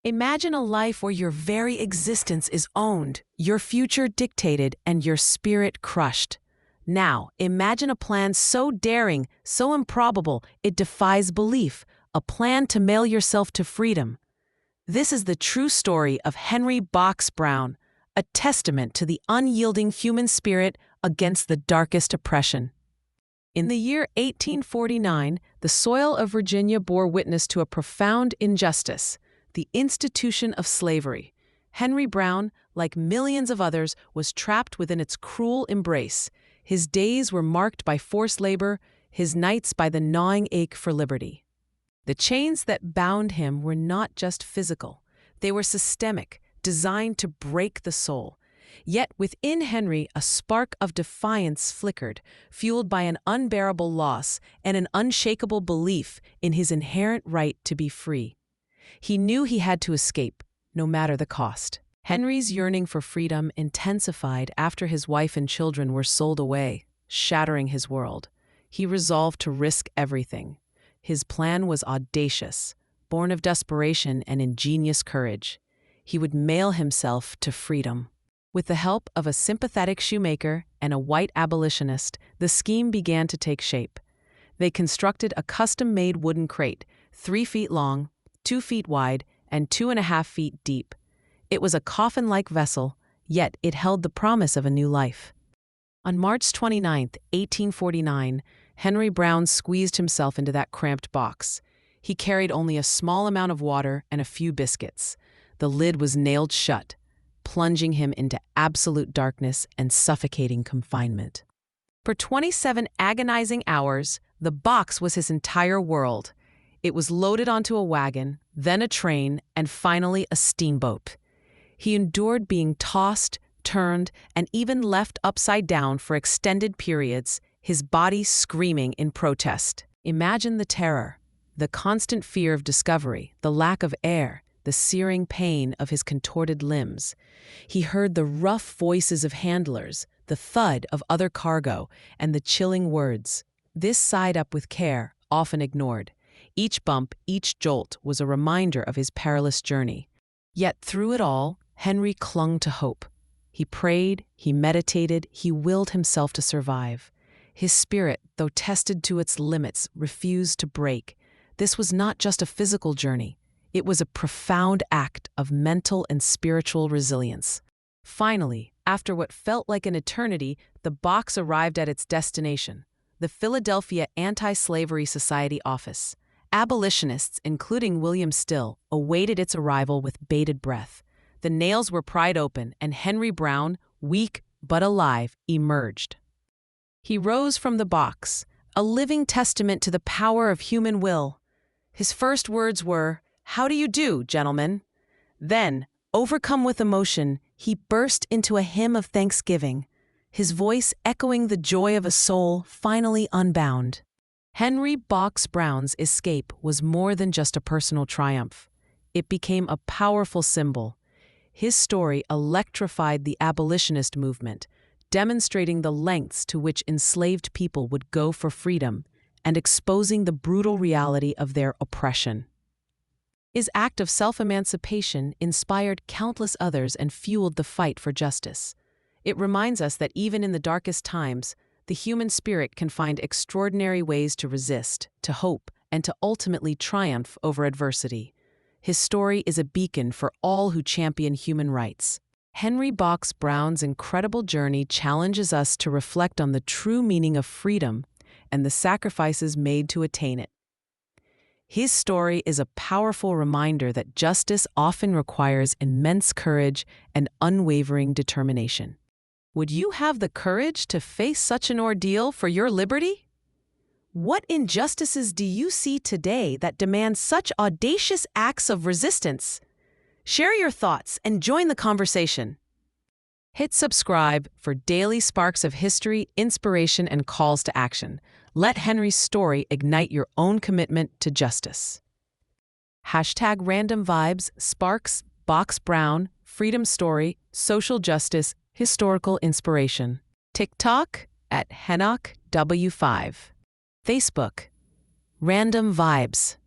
Imagine a life where your very existence is owned, your future dictated, and your spirit crushed. Now, imagine a plan so daring, so improbable, it defies belief, a plan to mail yourself to freedom. This is the true story of Henry Box Brown, a testament to the unyielding human spirit against the darkest oppression. In the year 1849, the soil of Virginia bore witness to a profound injustice, the institution of slavery. Henry Brown, like millions of others, was trapped within its cruel embrace. His days were marked by forced labor, his nights by the gnawing ache for liberty. The chains that bound him were not just physical. They were systemic, designed to break the soul. Yet within Henry, a spark of defiance flickered, fueled by an unbearable loss and an unshakable belief in his inherent right to be free. He knew he had to escape, no matter the cost. Henry's yearning for freedom intensified after his wife and children were sold away, shattering his world. He resolved to risk everything. His plan was audacious, born of desperation and ingenious courage. He would mail himself to freedom. With the help of a sympathetic shoemaker and a white abolitionist, the scheme began to take shape. They constructed a custom-made wooden crate, 3 feet long, 2 feet wide, and 2.5 feet deep. It was a coffin-like vessel, yet it held the promise of a new life. On March 29, 1849, Henry Brown squeezed himself into that cramped box. He carried only a small amount of water and a few biscuits. The lid was nailed shut, plunging him into absolute darkness and suffocating confinement. For 27 agonizing hours, the box was his entire world. It was loaded onto a wagon, then a train, and finally a steamboat. He endured being tossed, turned, and even left upside down for extended periods, his body screaming in protest. Imagine the terror, the constant fear of discovery, the lack of air, the searing pain of his contorted limbs. He heard the rough voices of handlers, the thud of other cargo, and the chilling words. This side up with care, often ignored. Each bump, each jolt was a reminder of his perilous journey. Yet through it all, Henry clung to hope. He prayed, he meditated, he willed himself to survive. His spirit, though tested to its limits, refused to break. This was not just a physical journey. It was a profound act of mental and spiritual resilience. Finally, after what felt like an eternity, the box arrived at its destination, the Philadelphia Anti-Slavery Society office. Abolitionists, including William Still, awaited its arrival with bated breath. The nails were pried open, and Henry Brown, weak but alive, emerged. He rose from the box, a living testament to the power of human will. His first words were, "How do you do, gentlemen?" Then, overcome with emotion, he burst into a hymn of thanksgiving, his voice echoing the joy of a soul finally unbound. Henry Box Brown's escape was more than just a personal triumph. It became a powerful symbol. His story electrified the abolitionist movement, demonstrating the lengths to which enslaved people would go for freedom and exposing the brutal reality of their oppression. His act of self-emancipation inspired countless others and fueled the fight for justice. It reminds us that even in the darkest times, the human spirit can find extraordinary ways to resist, to hope, and to ultimately triumph over adversity. His story is a beacon for all who champion human rights. Henry Box Brown's incredible journey challenges us to reflect on the true meaning of freedom and the sacrifices made to attain it. His story is a powerful reminder that justice often requires immense courage and unwavering determination. Would you have the courage to face such an ordeal for your liberty? What injustices do you see today that demand such audacious acts of resistance? Share your thoughts and join the conversation. Hit subscribe for daily sparks of history, inspiration, and calls to action. Let Henry's story ignite your own commitment to justice. #Random Vibes, Sparks, Box Brown, Freedom Story, Social Justice, Historical Inspiration. TikTok @HenochW5. Facebook, Random Vibes.